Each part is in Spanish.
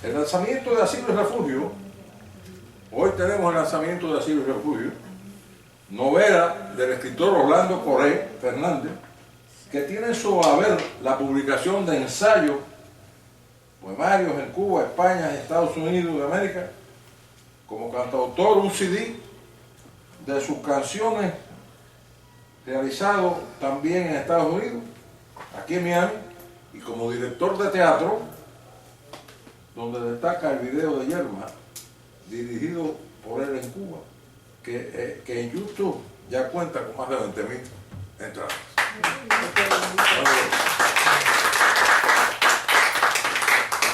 El lanzamiento de Asilo y Refugio, hoy tenemos el lanzamiento de Asilo y Refugio, novela del escritor Orlando Coré Fernández, que tiene en su haber la publicación de ensayos, poemarios en Cuba, España y Estados Unidos de América, como cantautor, un CD de sus canciones realizado también en Estados Unidos, aquí en Miami, y como director de teatro, donde destaca el video de Yerma, dirigido por él en Cuba, que en YouTube ya cuenta con más de 20.000 entradas.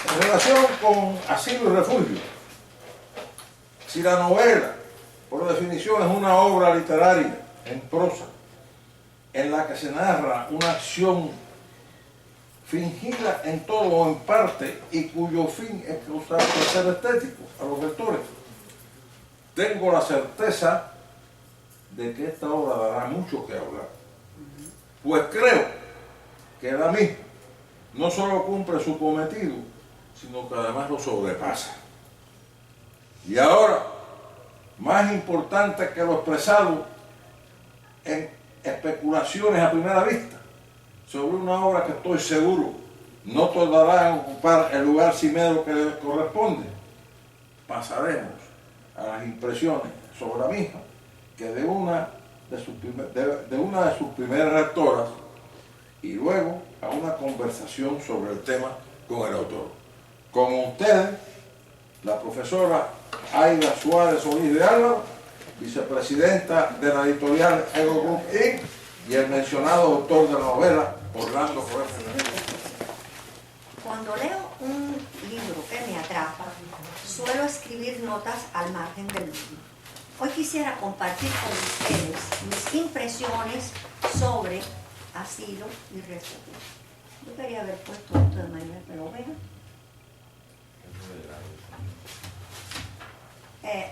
En relación con Asilo y Refugio, si la novela, por definición, es una obra literaria en prosa, en la que se narra una acción fingida en todo o en parte y cuyo fin es causar placer estético a los lectores, tengo la certeza de que esta obra dará mucho que hablar, pues creo que la misma no solo cumple su cometido, sino que además lo sobrepasa. Y ahora, más importante que lo expresado en especulaciones a primera vista sobre una obra que estoy seguro no tardará en ocupar el lugar cimero que le corresponde, pasaremos a las impresiones sobre la misma que de una de sus primeras lectoras y luego a una conversación sobre el tema con el autor. Como ustedes, la profesora Aida Suárez Solís de Álvaro, vicepresidenta de la editorial Ego Group Inc., y el mencionado autor de la novela, Orlando Coré. Cuando leo un libro que me atrapa, suelo escribir notas al margen del mismo. Hoy quisiera compartir con ustedes mis impresiones sobre Asilo y Refugio. Yo quería haber puesto esto de manera que lo vean.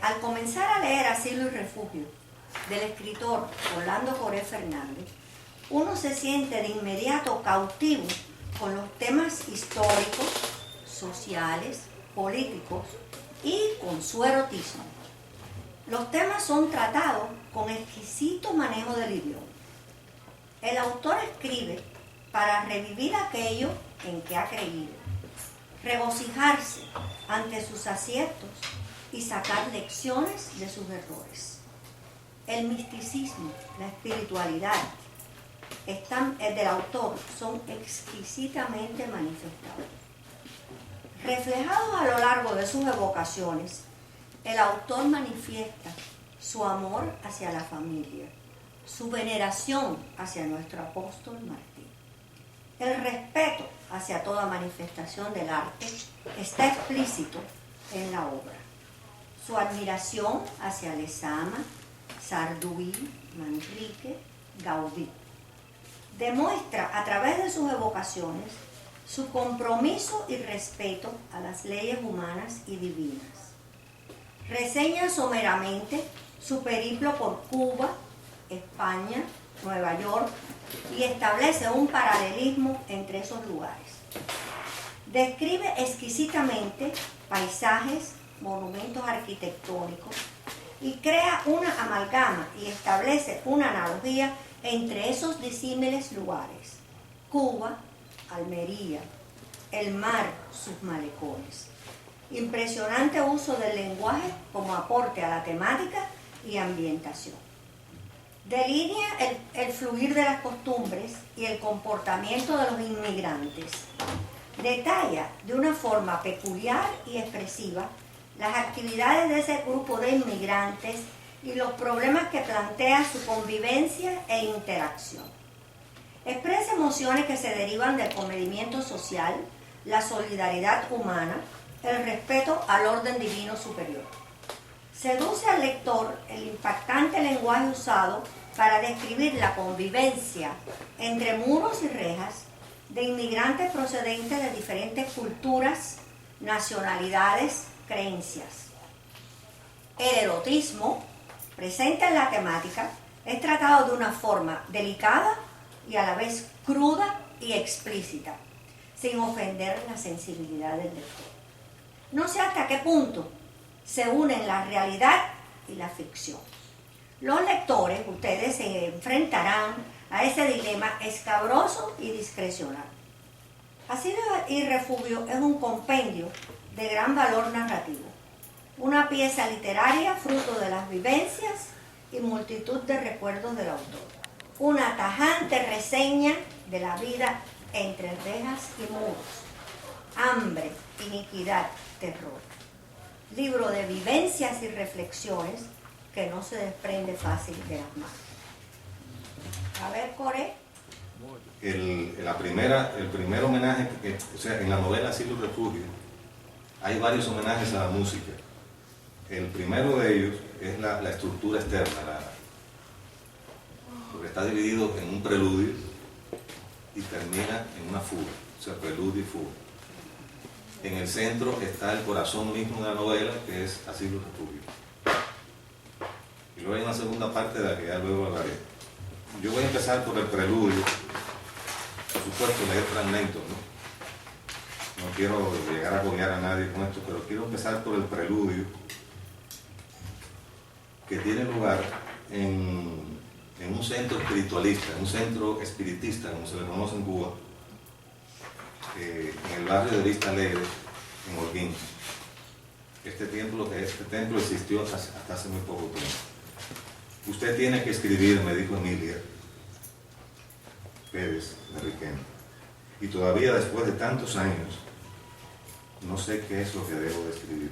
Al comenzar a leer Asilo y Refugio del escritor Orlando Coré Fernández, uno se siente de inmediato cautivo con los temas históricos, sociales, políticos y con su erotismo. Los temas son tratados con exquisito manejo del idioma. El autor escribe para revivir aquello en que ha creído, regocijarse ante sus aciertos y sacar lecciones de sus errores. El misticismo, la espiritualidad del autor son exquisitamente manifestados. Reflejados a lo largo de sus evocaciones, el autor manifiesta su amor hacia la familia, su veneración hacia nuestro apóstol Martín. El respeto hacia toda manifestación del arte está explícito en la obra. Su admiración hacia Lezama, Sarduí, Manrique, Gaudí. Demuestra a través de sus evocaciones su compromiso y respeto a las leyes humanas y divinas. Reseña someramente su periplo por Cuba, España, Nueva York y establece un paralelismo entre esos lugares. Describe exquisitamente paisajes, monumentos arquitectónicos y crea una amalgama y establece una analogía entre esos disímiles lugares: Cuba, Almería, el mar, sus malecones. Impresionante uso del lenguaje como aporte a la temática y ambientación. Delinea el fluir de las costumbres y el comportamiento de los inmigrantes. Detalla de una forma peculiar y expresiva las actividades de ese grupo de inmigrantes y los problemas que plantea su convivencia e interacción. Expresa emociones que se derivan del comedimiento social, la solidaridad humana, el respeto al orden divino superior. Seduce al lector el impactante lenguaje usado para describir la convivencia entre muros y rejas de inmigrantes procedentes de diferentes culturas, nacionalidades, creencias. El erotismo presente en la temática es tratado de una forma delicada y a la vez cruda y explícita, sin ofender la sensibilidad del lector. No sé hasta qué punto se unen la realidad y la ficción. Los lectores, ustedes se enfrentarán a ese dilema escabroso y discrecional. Asilo y Refugio es un compendio de gran valor narrativo, una pieza literaria fruto de las vivencias y multitud de recuerdos del autor, una tajante reseña de la vida entre rejas y muros, hambre, iniquidad, terror. Libro de vivencias y reflexiones que no se desprende fácil de las manos. A ver, Core. El primer homenaje, o sea, en la novela Asilo y Refugio, hay varios homenajes a la música. El primero de ellos es la estructura externa, porque está dividido en un preludio y termina en una fuga, o sea, preludio y fuga. En el centro está el corazón mismo de la novela, que es Asilo y Refugio. Y luego hay una segunda parte de la que ya luego hablaré. Yo voy a empezar por el preludio. Por supuesto, leer fragmentos, ¿no? No quiero llegar a agobiar a nadie con esto, pero quiero empezar por el preludio, que tiene lugar en un centro espiritualista, un centro espiritista, como se le conoce en Cuba, en el barrio de Vista Alegre, en Holguín. Este templo existió hasta hace muy poco tiempo. Usted tiene que escribir, me dijo Emilia Pérez de Riquén, y todavía después de tantos años, no sé qué es lo que debo de escribir.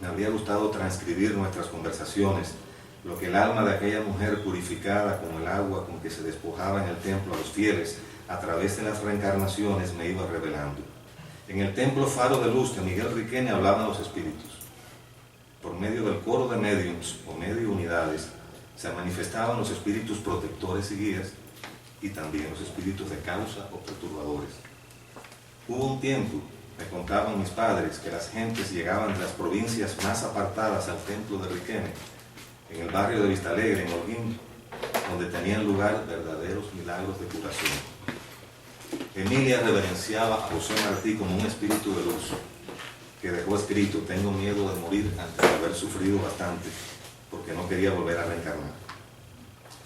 Me habría gustado transcribir nuestras conversaciones, lo que el alma de aquella mujer purificada como el agua con que se despojaba en el templo a los fieles a través de las reencarnaciones me iba revelando. En el templo Faro de Luz de Miguel Riquén hablaban los espíritus. Por medio del coro de médiums o medio unidades se manifestaban los espíritus protectores y guías, y también los espíritus de causa o perturbadores. Hubo un tiempo, me contaban mis padres, que las gentes llegaban de las provincias más apartadas al templo de Riquene, en el barrio de Vista Alegre, en Holguín, donde tenían lugar verdaderos milagros de curación. Emilia reverenciaba a José Martí como un espíritu de luz, que dejó escrito: tengo miedo de morir antes de haber sufrido bastante, porque no quería volver a reencarnar.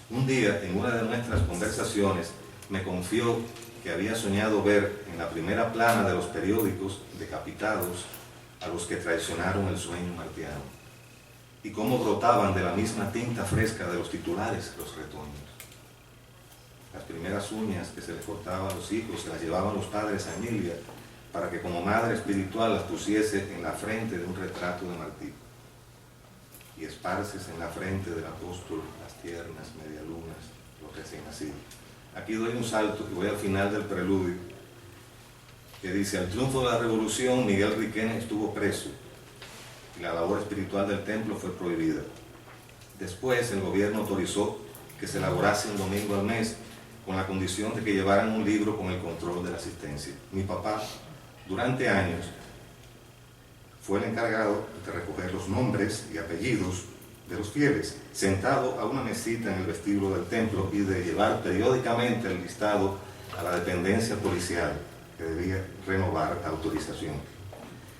Un día, en una de nuestras conversaciones, me confió que había soñado ver en la primera plana de los periódicos decapitados a los que traicionaron el sueño martiano, y cómo brotaban de la misma tinta fresca de los titulares los retoños. Las primeras uñas que se les cortaban a los hijos se las llevaban los padres a Emilia para que como madre espiritual las pusiese en la frente de un retrato de Martí, y esparces en la frente del apóstol las tiernas medialunas, los recién nacidos. Aquí doy un salto y voy al final del preludio, que dice: al triunfo de la revolución, Miguel Riquén estuvo preso y la labor espiritual del templo fue prohibida. Después el gobierno autorizó que se elaborase un domingo al mes, con la condición de que llevaran un libro con el control de la asistencia. Mi papá, durante años, fue el encargado de recoger los nombres y apellidos de los fieles, sentado a una mesita en el vestíbulo del templo, y de llevar periódicamente el listado a la dependencia policial, que debía renovar la autorización.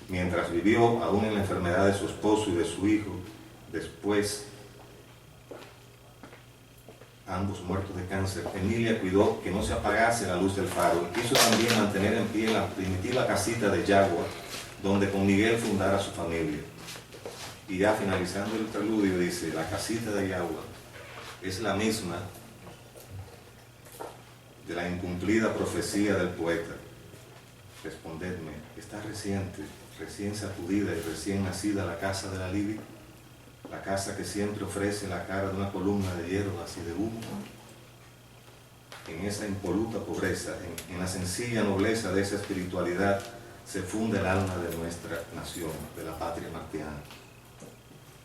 Mientras vivió, aún en la enfermedad de su esposo y de su hijo, después ambos muertos de cáncer, Emilia cuidó que no se apagase la luz del faro, y quiso también mantener en pie la primitiva casita de Yagua, donde con Miguel fundara su familia. Y ya finalizando el preludio dice: la casita de Yagua es la misma de la incumplida profecía del poeta. Respondedme, ¿está recién sacudida y recién nacida la casa de la Libi? La casa que siempre ofrece la cara de una columna de hierbas y de humo. En esa impoluta pobreza, en la sencilla nobleza de esa espiritualidad, se funde el alma de nuestra nación, de la patria martiana.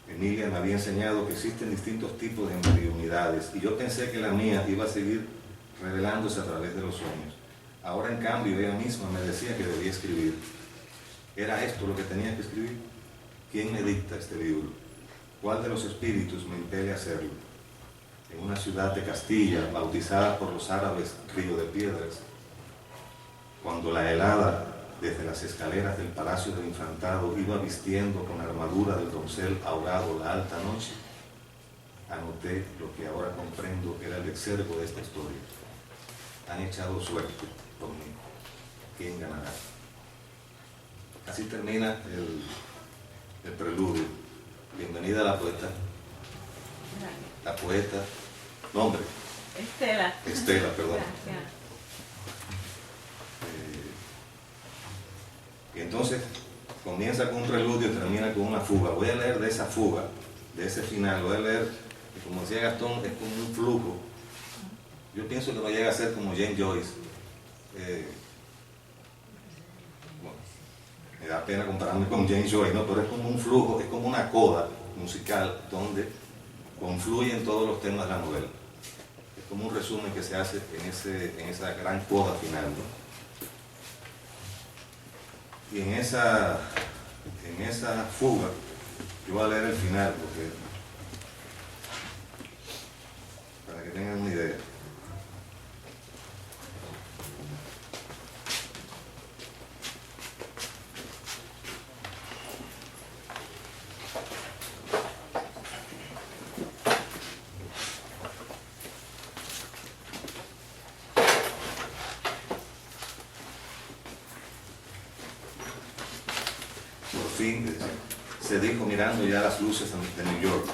Emilia me había enseñado que existen distintos tipos de mediunidades, y yo pensé que la mía iba a seguir revelándose a través de los sueños. Ahora, en cambio, ella misma me decía que debía escribir. ¿Era esto lo que tenía que escribir? ¿Quién me dicta este libro? ¿Cuál de los espíritus me impele a hacerlo? En una ciudad de Castilla, bautizada por los árabes Río de Piedras, cuando la helada desde las escaleras del Palacio del Infantado iba vistiendo con armadura del doncel ahogado la alta noche, anoté lo que ahora comprendo era el exergo de esta historia. Han echado suerte por mí. ¿Quién ganará? Así termina el preludio. Bienvenida a la poeta. La poeta, nombre. Estela. Estela, perdón. Gracias. Y entonces comienza con un preludio y termina con una fuga. Voy a leer de esa fuga, de ese final, voy a leer, que como decía Gastón, es como un flujo. Yo pienso que no llega a ser como James Joyce. Bueno, me da pena compararme con James Joyce, ¿no? Pero es como un flujo, es como una coda musical donde confluyen todos los temas de la novela. Es como un resumen que se hace en esa gran coda final, ¿no? Y en esa fuga, yo voy a leer el final porque, para que tengan una idea. Se dijo mirando ya las luces de New York,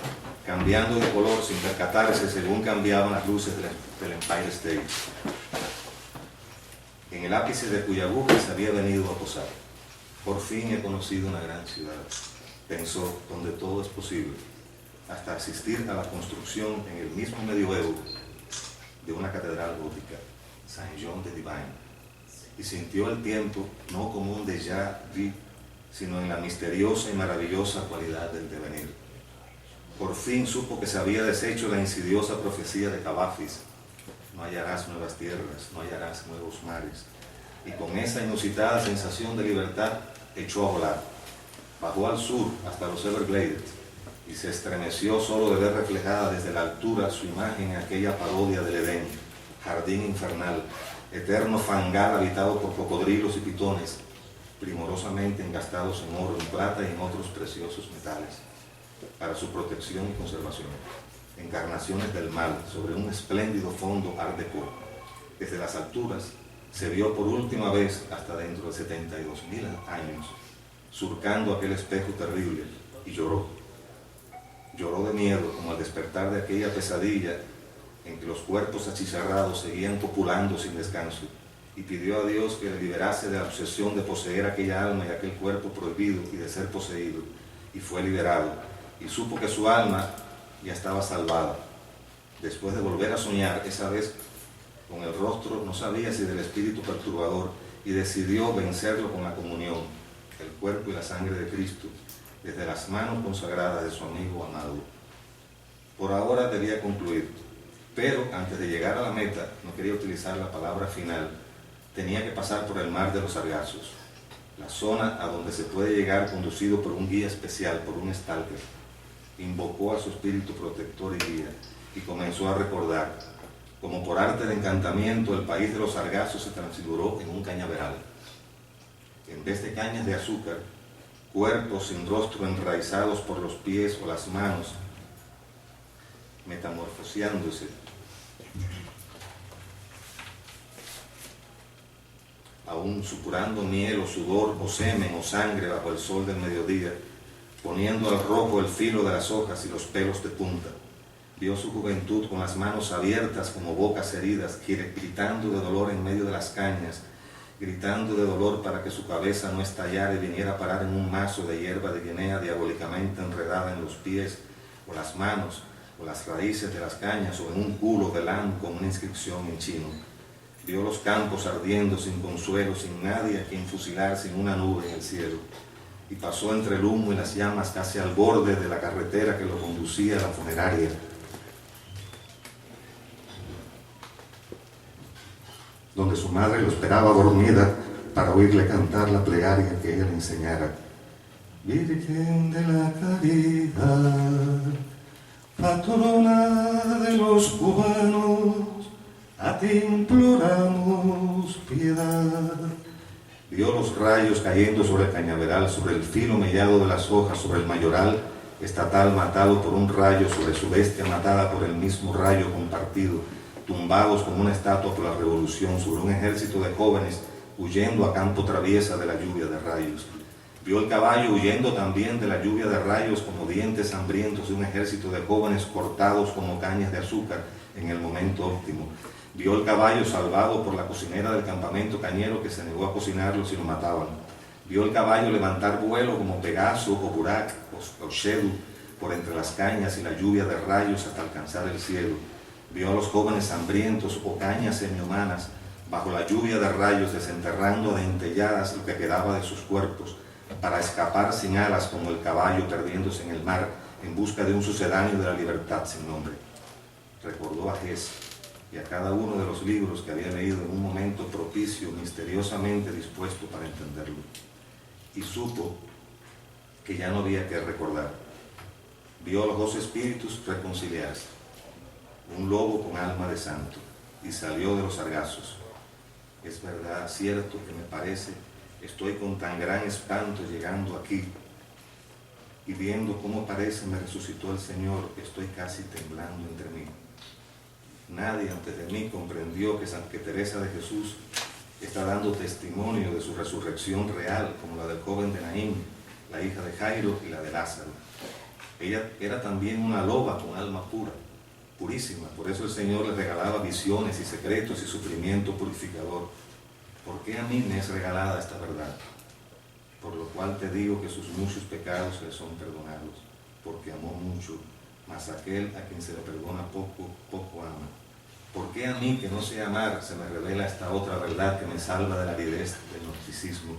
cambiando de color sin percatarse según cambiaban las luces del Empire State. En el ápice de cuya aguja se había venido a posar. Por fin he conocido una gran ciudad, pensó, donde todo es posible, hasta asistir a la construcción en el mismo medioevo de una catedral gótica, Saint John de Divine, y sintió el tiempo no como un déjà vu, sino en la misteriosa y maravillosa cualidad del devenir. Por fin supo que se había deshecho la insidiosa profecía de Cavafis: no hallarás nuevas tierras, no hallarás nuevos mares. Y con esa inusitada sensación de libertad echó a volar. Bajó al sur hasta los Everglades y se estremeció solo de ver reflejada desde la altura su imagen en aquella parodia del Edén, jardín infernal, eterno fangar habitado por cocodrilos y pitones, primorosamente engastados en oro, en plata y en otros preciosos metales, para su protección y conservación. Encarnaciones del mal sobre un espléndido fondo art déco. Desde las alturas se vio por última vez hasta dentro de 72.000 años, surcando aquel espejo terrible, y lloró. Lloró de miedo, como al despertar de aquella pesadilla en que los cuerpos achicharrados seguían copulando sin descanso, y pidió a Dios que le liberase de la obsesión de poseer aquella alma y aquel cuerpo prohibido y de ser poseído, y fue liberado, y supo que su alma ya estaba salvada. Después de volver a soñar, esa vez con el rostro, no sabía si del espíritu perturbador, y decidió vencerlo con la comunión, el cuerpo y la sangre de Cristo, desde las manos consagradas de su amigo amado. Por ahora debía concluir, pero antes de llegar a la meta, no quería utilizar la palabra final, tenía que pasar por el mar de los Sargazos, la zona a donde se puede llegar conducido por un guía especial, por un stalker. Invocó a su espíritu protector y guía y comenzó a recordar. Como por arte de encantamiento, el país de los Sargazos se transfiguró en un cañaveral. En vez de cañas de azúcar, cuerpos sin rostro enraizados por los pies o las manos, metamorfoseándose, aún supurando miel o sudor o semen o sangre bajo el sol del mediodía, poniendo al rojo el filo de las hojas y los pelos de punta. Vio su juventud con las manos abiertas como bocas heridas, gritando de dolor en medio de las cañas, gritando de dolor para que su cabeza no estallara y viniera a parar en un mazo de hierba de Guinea diabólicamente enredada en los pies o las manos o las raíces de las cañas o en un culo de lán con una inscripción en chino. Vio los campos ardiendo sin consuelo, sin nadie a quien fusilar, sin una nube en el cielo. Y pasó entre el humo y las llamas casi al borde de la carretera que lo conducía a la funeraria. Donde su madre lo esperaba dormida para oírle cantar la plegaria que ella le enseñara. Virgen de la Caridad, patrona de los cubanos, a ti imploramos piedad. Vio los los rayos cayendo sobre el cañaveral, sobre el filo mellado de las hojas, sobre el mayoral estatal matado por un rayo, sobre su bestia matada por el mismo rayo compartido, tumbados como una estatua por la revolución, sobre un ejército de jóvenes huyendo a campo traviesa de la lluvia de rayos. Vio el caballo huyendo también de la lluvia de rayos como dientes hambrientos de un ejército de jóvenes cortados como cañas de azúcar en el momento óptimo. Vio el caballo salvado por la cocinera del campamento cañero que se negó a cocinarlo si lo mataban. Vio el caballo levantar vuelo como Pegaso o Burak o Shedu por entre las cañas y la lluvia de rayos hasta alcanzar el cielo. Vio a los jóvenes hambrientos o cañas semihumanas bajo la lluvia de rayos desenterrando de dentelladas lo que quedaba de sus cuerpos para escapar sin alas como el caballo perdiéndose en el mar en busca de un sucedáneo de la libertad sin nombre. Recordó a Jes y a cada uno de los libros que había leído en un momento propicio, misteriosamente dispuesto para entenderlo. Y supo que ya no había que recordar. Vio a los dos espíritus reconciliarse, un lobo con alma de santo, y salió de los sargazos. Es verdad, cierto que me parece, estoy con tan gran espanto llegando aquí, y viendo cómo parece me resucitó el Señor, estoy casi temblando entre mí. Nadie antes de mí comprendió que Teresa de Jesús está dando testimonio de su resurrección real, como la del joven de Naín, la hija de Jairo y la de Lázaro. Ella era también una loba con alma pura, purísima, por eso el Señor le regalaba visiones y secretos y sufrimiento purificador. ¿Por qué a mí me es regalada esta verdad? Por lo cual te digo que sus muchos pecados le son perdonados, porque amó mucho, mas aquel a quien se le perdona poco, poco ama. ¿Por qué a mí, que no sé amar, se me revela esta otra verdad que me salva de la aridez del gnosticismo?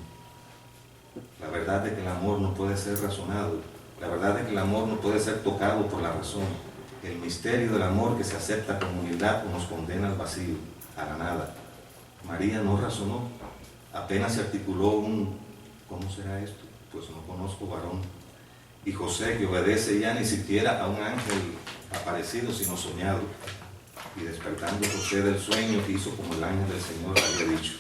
La verdad de que el amor no puede ser razonado, la verdad de que el amor no puede ser tocado por la razón, el misterio del amor que se acepta con humildad o nos condena al vacío, a la nada. María no razonó, apenas se articuló un ¿cómo será esto? Pues no conozco varón. Y José, que obedece ya ni siquiera a un ángel aparecido, sino soñado, y despertando José del sueño, hizo como el ángel del Señor había dicho,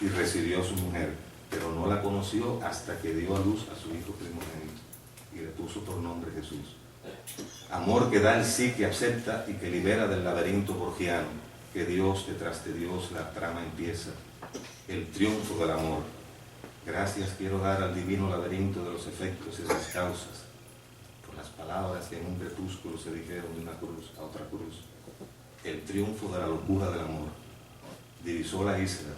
y recibió a su mujer, pero no la conoció hasta que dio a luz a su hijo primogénito, y le puso por nombre Jesús. Amor que da el sí, que acepta y que libera del laberinto borgiano, que Dios detrás de Dios la trama empieza, el triunfo del amor. Gracias quiero dar al divino laberinto de los efectos y de las causas, por las palabras que en un crepúsculo se dijeron de una cruz a otra cruz. El triunfo de la locura del amor. Divisó la isla,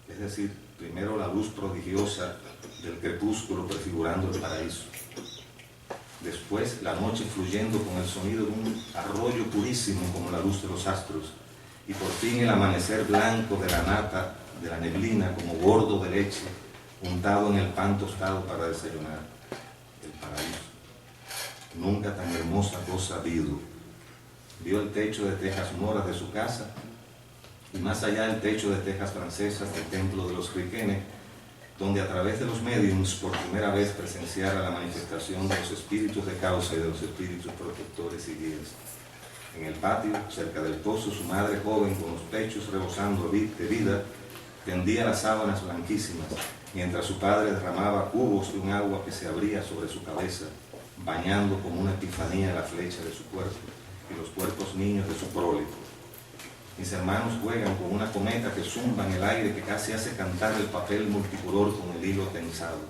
es decir, primero la luz prodigiosa del crepúsculo prefigurando el paraíso. Después la noche fluyendo con el sonido de un arroyo purísimo como la luz de los astros. Y por fin el amanecer blanco de la nata, de la neblina como gordo de leche, untado en el pan tostado para desayunar. El paraíso. Nunca tan hermosa cosa vido. Vio el techo de tejas moras de su casa y más allá el techo de tejas francesas del templo de los Riquenes, donde a través de los médiums por primera vez presenciara la manifestación de los espíritus de causa y de los espíritus protectores y guías. En el patio, cerca del pozo, su madre joven, con los pechos rebosando de vida, tendía las sábanas blanquísimas, mientras su padre derramaba cubos de un agua que se abría sobre su cabeza, bañando como una epifanía la flecha de su cuerpo y los cuerpos niños de su prole. Mis hermanos juegan con una cometa que zumba en el aire que casi hace cantar el papel multicolor con el hilo tensado,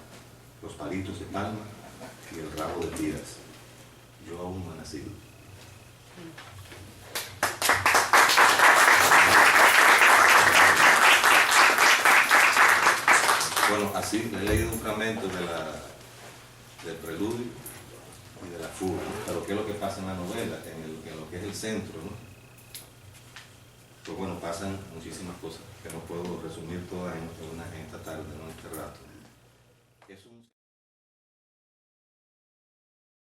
los palitos de palma y el rabo de tiras. Yo aún no he nacido. Bueno, así he leído un fragmento del preludio y de la fuga, ¿no? Pero ¿qué es lo que pasa en la novela? En lo que es el centro, ¿no? Pues bueno, pasan muchísimas cosas que no puedo resumir todas en esta tarde, ¿no? En este rato. Es un